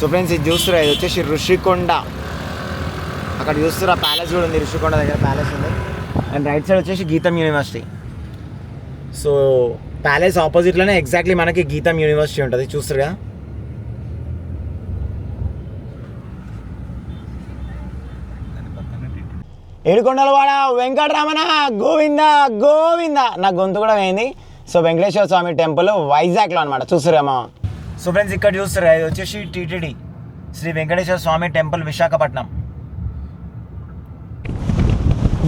So friends ఇది చూస్తురా, ఇది వచ్చేసి ఋషికొండ. అక్కడ చూస్తురా ప్యాలెస్ కూడా ఉంది, ఋషికొండ దగ్గర ప్యాలెస్ ఉంది. అండ్ రైట్ సైడ్ వచ్చేసి గీతం యూనివర్సిటీ. సో ప్యాలెస్ ఆపోజిట్లోనే ఎగ్జాక్ట్లీ మనకి గీతం యూనివర్సిటీ ఉంటుంది, చూస్తురుగా. ఏడుకొండలవాడ వెంకటరమణ గోవింద గోవింద. నా గొంతు కూడా పోయింది. సో వెంకటేశ్వర స్వామి టెంపుల్ వైజాగ్లో అనమాట, చూస్తురేమో. సో ఫ్రెండ్స్ ఇక్కడ చూస్తురా, ఇది వచ్చేసి టీటీడీ శ్రీ వెంకటేశ్వర స్వామి టెంపుల్ విశాఖపట్నం.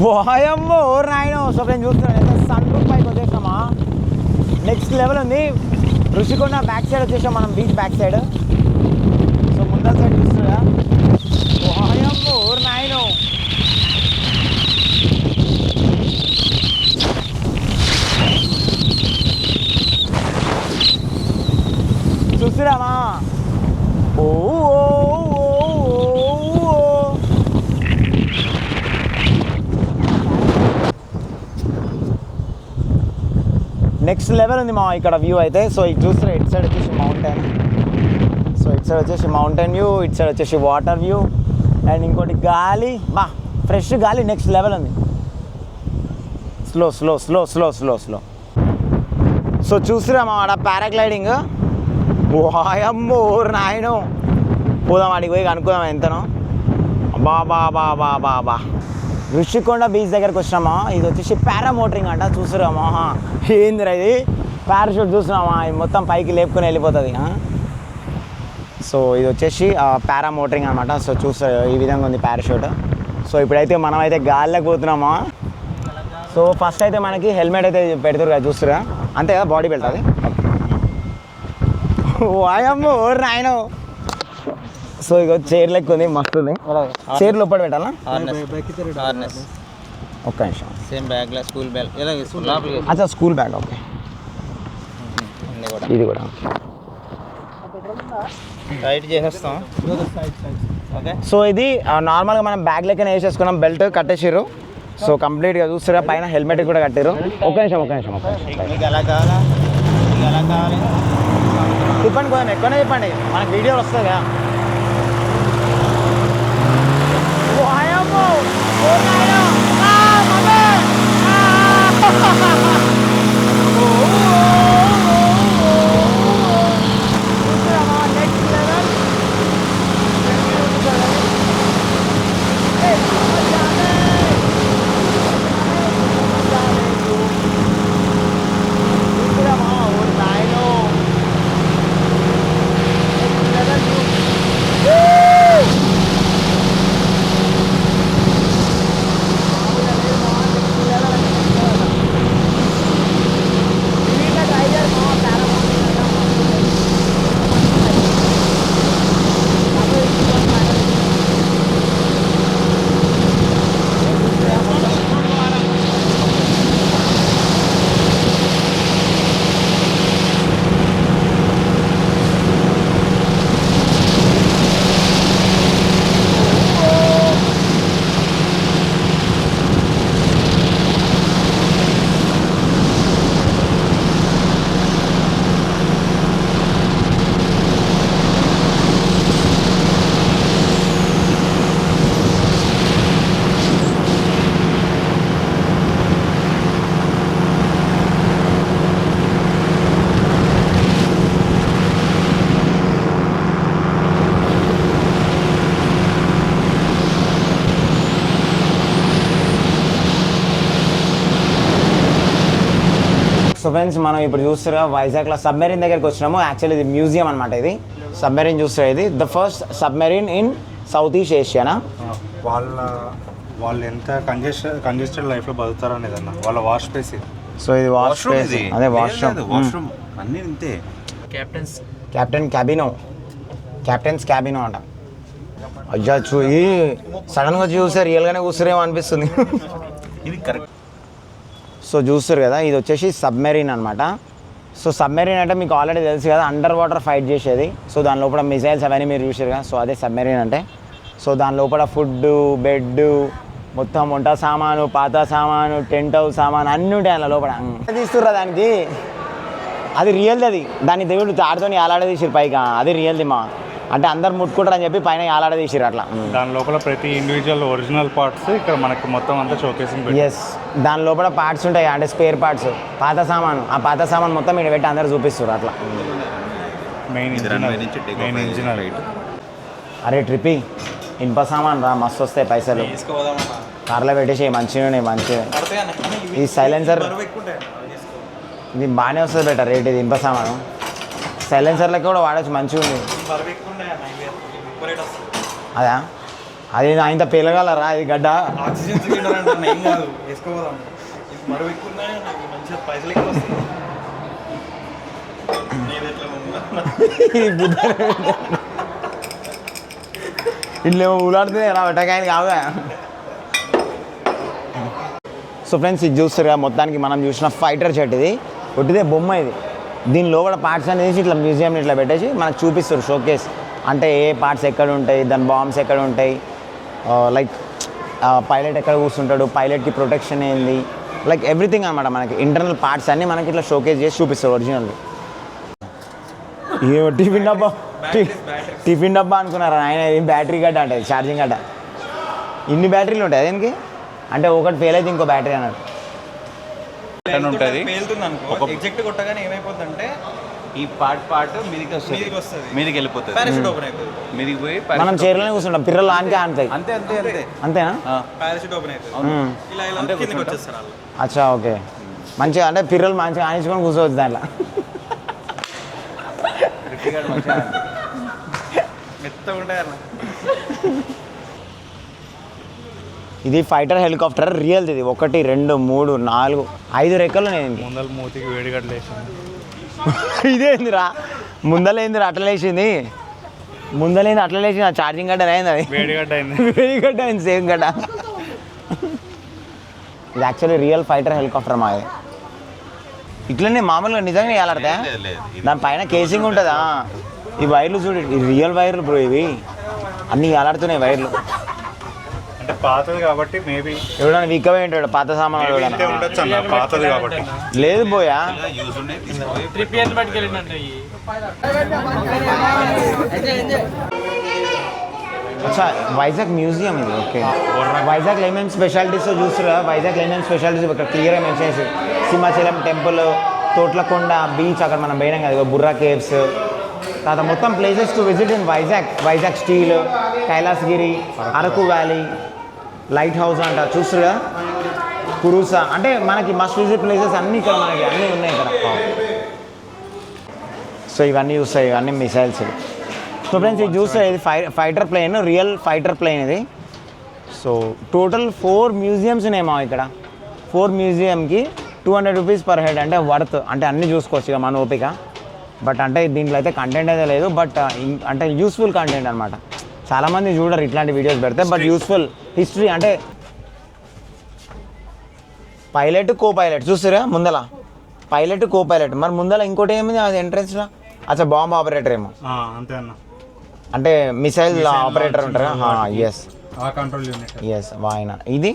వాయమ్మో నాయనో. సో ఫ్రెండ్స్ చూస్తున్నా సన్ రూఫ్ పైకి వచ్చేసామా, నెక్స్ట్ లెవెల్ ఉంది. ఋషికొండ బ్యాక్ సైడ్ వచ్చేసాం మనం, బీచ్ బ్యాక్ సైడ్. సో ముందర సైడ్ చూస్తున్నా, వాయమ్మో నాయనో. చూస్తురామా, ఓ నెక్స్ట్ లెవెల్ ఉంది మా ఇక్కడ వ్యూ అయితే. సో ఇది చూస్తే ఇటు సైడ్ వచ్చేసి మౌంటైన్, సో ఇటు సైడ్ వచ్చేసి మౌంటైన్ వ్యూ, ఇటు సైడ్ వచ్చేసి వాటర్ వ్యూ. అండ్ ఇంకోటి గాలి, బా ఫ్రెష్ గాలి, నెక్స్ట్ లెవెల్ ఉంది. Slow slow slow slow slow slow. So చూస్తురామా ఆడ పారాగ్లైడింగ్. వాయమ్మో నాయనో. పోదాం ఆడికి పోయి కనుక్కుందాం ఎంతనో. బా బా బా బా బా బా. ఋషికొండ బీచ్ దగ్గరకు వచ్చినామా. ఇది వచ్చేసి పారామోటరింగ్ అంట, చూస్తున్నామా. ఏందిరా ఇది, పారాషూట్ చూస్తున్నామా, ఇది మొత్తం పైకి లేపుకొని వెళ్ళిపోతుంది. సో ఇది వచ్చేసి పారామోటరింగ్ అనమాట. సో చూస్తారు ఈ విధంగా ఉంది పారాషూట్. సో ఇప్పుడైతే మనం అయితే గాల్లోకి పోతున్నామా. సో ఫస్ట్ అయితే మనకి హెల్మెట్ అయితే పెడతారు కదా, చూస్తురా అంతే కదా, బాడీ బెల్ట్ అది. వాయమ్మో నాయనో. సో ఇక చైర్ లెక్క ఉంది, మస్తు ఉంది. చైర్ లోపల పెట్టాలా, ఒక్క నిమిషం. సేమ్ బ్యాగ్ స్కూల్ బ్యాగ్, అచ్చా స్కూల్ బ్యాగ్, ఓకే. ఇది కూడా టైట్ చేసేస్తాం. ఓకే. సో ఇది నార్మల్గా మనం బ్యాగ్ లెక్కనే వేసేసుకున్నాం, బెల్ట్ కట్టేసారు. సో కంప్లీట్గా చూస్తారా, పైన హెల్మెట్ కూడా కట్టారు. ఒక నిమిషం ఒక నిమిషం ఒక నిమిషం. మీకు ఎలా కావాలా, మీకు ఎలా కావాలి చెప్పండి, కొంచెం ఎక్కువనే చెప్పండి, మనకు వీడియో వస్తుంది కదా. సో ఫ్రెండ్స్ మనం ఇప్పుడు చూస్తున్నా వైజాగ్లో సబ్మెరీన్ దగ్గరికి వచ్చినాము. యాక్చువల్లీ ఇది మ్యూజియం అనమాట. ఇది సబ్మెరీన్ చూస్తారు, ఇది the first submarine in South East ఏషియానా. వాళ్ళు ఎంత కంజెస్టెడ్ లైఫ్లో బతుకుతారు అనేది అన్న వాళ్ళ వాష్ స్పేస్ ఇది. సో ఇది వాష్ స్పేస్, అదే వాష్రూమ్ అన్నీ ఇంతే. క్యాప్టెన్స్ క్యాబినో అంట. అయ్యా ఈ సడన్గా చూస్తే రియల్గానే కూర్చురేమో అనిపిస్తుంది. ఇది కరెక్ట్. సో చూస్తారు కదా, ఇది వచ్చేసి సబ్మెరీన్ అనమాట. సో సబ్మెరీన్ అంటే మీకు ఆల్రెడీ తెలుసు కదా, అండర్ వాటర్ ఫైట్ చేసేది. సో దాని లోపల మిసైల్స్ అవన్నీ మీరు చూసారు కదా, సో అదే సబ్మెరీన్ అంటే. సో దాని లోపల ఫుడ్, బెడ్, మొత్తం వంట సామాను, పాత సామాను, టెంట్ హౌస్ సామాను అన్నీ ఉంటాయి అలా లోపల. తీస్తుర్రా దానికి, అది రియల్ది. అది దాన్ని దేవుడు తాడుతోని అలాడే తీసిరు పైగా, అది రియల్ది మా. అంటే అందరు ముట్టుకుంటారు అని చెప్పి పైన ఆలాడ తీసిరు అట్లా. దాని లోపల ప్రతి ఇండివిజువల్ ఒరిజినల్ పార్ట్స్ ఇక్కడ మనకి మొత్తం అంతా షోకేసింగ్ ఎస్, దాని లోపల పార్ట్స్ ఉంటాయి అంటే స్పేర్ పార్ట్స్, పాత సామాను. ఆ పాత సామాన్ మొత్తం ఇక్కడ పెట్టి అందరు చూపిస్తారు అట్లా. మెయిన్ ఇంజిన్ అరే ట్రిప్పి ఇనుప సామాన్ రా, మస్తు వస్తాయి పైసలు. కార్లో పెట్టేసి మంచిగా మంచిగా. ఈ సైలెన్సర్ ఇది బాగానే వస్తుంది బెటర్ రేట్. ఇది ఇనుప సామాను సైలెన్సర్లకి కూడా వాడచ్చు, మంచిగా ఉంది. అదా అది ఇంత పేలగలరా ఇది గడ్డ. ఇట్లేమో ఊలాడుతుంది రా పెట్టకాయని కావుగా. సో ఫ్రెండ్స్ ఇది చూస్తారు మొత్తానికి మనం చూసిన ఫైటర్ జెట్. ఇది ఒట్టిదే బొమ్మ. ఇది దీని లోపల పార్ట్స్ అనేది ఇట్లా మ్యూజియంని ఇట్లా పెట్టేసి మనకు చూపిస్తారు షోకేస్. అంటే ఏ పార్ట్స్ ఎక్కడ ఉంటాయి, దాని బాంబ్స్ ఎక్కడ ఉంటాయి, లైక్ పైలట్ ఎక్కడ కూర్చుంటాడు, పైలట్కి ప్రొటెక్షన్ ఏంది, లైక్ ఎవ్రీథింగ్ అనమాట. మనకి ఇంటర్నల్ పార్ట్స్ అన్నీ మనకి ఇట్లా షోకేస్ చేసి చూపిస్తారు ఒరిజినల్. ఏ టిఫిన్ డబ్బా, టిఫిన్ డబ్బా అనుకున్నారా ఆయన? బ్యాటరీ గడ్డ అంటే ఛార్జింగ్ గడ్డ. ఇన్ని బ్యాటరీలు ఉంటాయి దీనికి, అంటే ఒకటి ఫెయిల్ అయితే ఇంకో బ్యాటరీ అన్నాడు. ఉంటుంది ఎగ్జాక్ట్ కొట్టగానే ఏమైపోతుందంటే ఈ పార్ట్ మీదికి వస్తుంది, మీదికి వెళ్ళిపోతుంది, పారాషూట్ ఓపెన్ అవుతుంది, మీదికి పోయి మనం చైర్లోనే కూర్చుంటాం, పిర్రలు ఆనికే ఆనుతాయి. అంతే అంతే అంతే అంతేనా? పారాషూట్ ఓపెన్ అవుతుంది. ఇలా ఇలా కిందకి వచ్చేస్తారు వాళ్ళు. అచ్చా ఓకే. మంచిగా అంటే పిర్రలు మంచిగా ఆనించుకొని కూర్చోవచ్చు దాంట్లో. మెత్తగా ఉంటాయి అన్న. ఇది ఫైటర్ హెలికాప్టర్ రియల్ది. ఇది 1 2 3 4 5 రెక్కలు ఉన్నాయి దీనికి. ముందల మూతికి వేడిగడ్డ లేచింది. ఇదేందిరా ముందలేందిరా అట్లా లేచింది? ముందలేంది అట్లా లేచింది? ఛార్జింగ్ గడ్డ అయింది, అది వేడిగడ్డ అయింది. వేడిగడ్డ అయింది, సేమ్ గడ్డ. ఇది యాక్చువల్లీ రియల్ ఫైటర్ హెలికాప్టర్ మా. ఇది ఇట్లనే మామూలుగా నిజంగా వేలాడతా? దాని పైన కేసింగ్ ఉంటుందా? ఈ వైర్లు చూడు, ఈ రియల్ వైర్లు బ్రో. ఇవి అన్నీ వేలాడుతున్నాయి వైర్లు. అంటే పాతది కాబట్టి మేబీ ఎవడన్నా వీక్గా ఉంటాడు పాత సామాన్లు ఎవడన్నా. ఉండొచ్చు అన్న, పాతది కాబట్టి. లేదు పోయా, అచ్చా వైజాగ్ మ్యూజియం ఇది. ఓకే, వైజాగ్లో ఏమేమి స్పెషాలిటీస్ చూస్తురా? వైజాగ్లో ఏమేమి స్పెషాలిటీస్ ఇక్కడ క్లియర్గా మెన్షన్ చేసి, సింహాచలం టెంపుల్, తోట్లకొండ బీచ్, అక్కడ మనం పోయినాం కదా బుర్రా కేవ్స్, తర్వాత మొత్తం places to visit in Vizag. Vizag steel, Kailasagiri, Araku valley, light house అంట చూస్తురుగా, కురుసా. అంటే మనకి మస్ట్ విజిట్ ప్లేసెస్ అన్నీ ఇక్కడ మనకి అన్నీ ఉన్నాయి ఇక్కడ. సో ఇవన్నీ చూస్తాయి, ఇవన్నీ మిసైల్స్. సో ఫ్రెండ్స్ ఇది చూస్తే ఇది fighter plane, real fighter plane ఇది. సో టోటల్ 4 మ్యూజియమ్స్ ఉన్నాయేమో ఇక్కడ. 4 మ్యూజియంకి 200 రూపీస్ పర్ హెడ్. అంటే వర్త్, అంటే అన్నీ చూసుకోవచ్చు ఇక మన ఓపిక. బట్ అంటే దీంట్లో అయితే కంటెంట్ అయితే లేదు, బట్ అంటే యూస్ఫుల్ కంటెంట్ అనమాట. చాలామంది చూడరు ఇట్లాంటి వీడియోస్ పెడితే, బట్ యూస్ఫుల్ హిస్టరీ. అంటే పైలట్ కో పైలట్ చూస్తారా ముందల, పైలట్ కో పైలట్. మరి ముందల ఇంకోటి ఏమింది అది ఎంట్రెన్స్లో? అచ్చా బాంబ్ ఆపరేటర్ ఏమో, అంతే అన్న. అంటే మిసైల్ ఆపరేటర్ ఉంటారా? ఎస్, ఆ కంట్రోల్ యూనిట్. ఎస్ ఆయన. ఇది